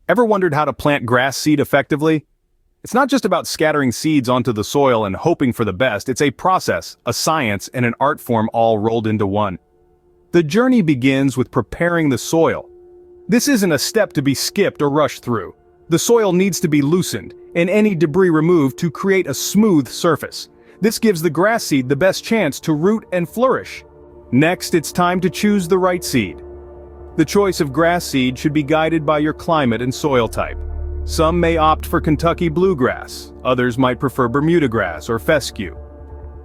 Ever wondered how to plant grass seed effectively? It's not just about scattering seeds onto the soil and hoping for the best, it's a process, a science, and an art form all rolled into one. The journey begins with preparing the soil. This isn't a step to be skipped or rushed through. The soil needs to be loosened, and any debris removed to create a smooth surface. This gives the grass seed the best chance to root and flourish. Next, it's time to choose the right seed. The choice of grass seed should be guided by your climate and soil type. Some may opt for Kentucky bluegrass, others might prefer Bermuda grass or fescue.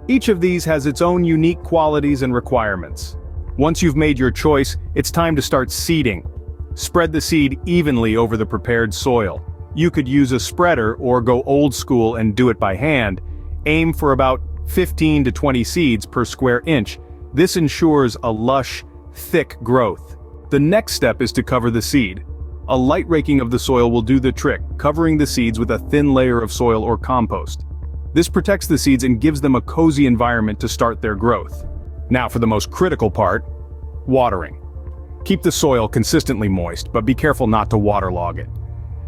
Each of these has its own unique qualities and requirements. Once you've made your choice, it's time to start seeding. Spread the seed evenly over the prepared soil. You could use a spreader or go old school and do it by hand. Aim for about 15 to 20 seeds per square inch. This ensures a lush, thick growth. The next step is to cover the seed. A light raking of the soil will do the trick, covering the seeds with a thin layer of soil or compost. This protects the seeds and gives them a cozy environment to start their growth. Now for the most critical part, watering. Keep the soil consistently moist, but be careful not to waterlog it.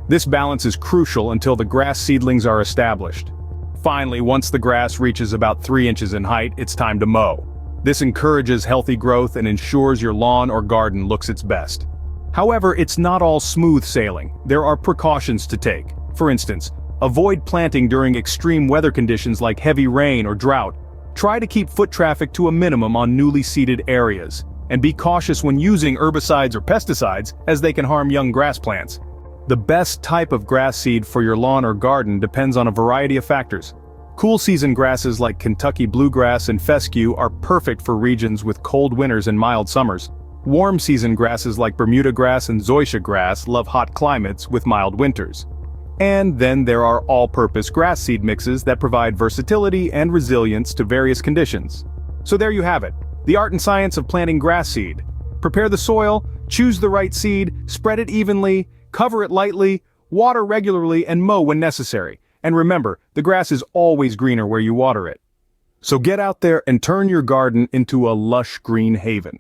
This balance is crucial until the grass seedlings are established. Finally, once the grass reaches about 3 inches in height, it's time to mow. This encourages healthy growth and ensures your lawn or garden looks its best. However, it's not all smooth sailing. There are precautions to take. For instance, avoid planting during extreme weather conditions like heavy rain or drought. Try to keep foot traffic to a minimum on newly seeded areas. And be cautious when using herbicides or pesticides, as they can harm young grass plants. The best type of grass seed for your lawn or garden depends on a variety of factors. Cool season grasses like Kentucky bluegrass and fescue are perfect for regions with cold winters and mild summers. Warm season grasses like Bermuda grass and zoysia grass love hot climates with mild winters. And then there are all-purpose grass seed mixes that provide versatility and resilience to various conditions. So there you have it, the art and science of planting grass seed. Prepare the soil, choose the right seed, spread it evenly, cover it lightly, water regularly, and mow when necessary. And remember, the grass is always greener where you water it. So get out there and turn your garden into a lush green haven.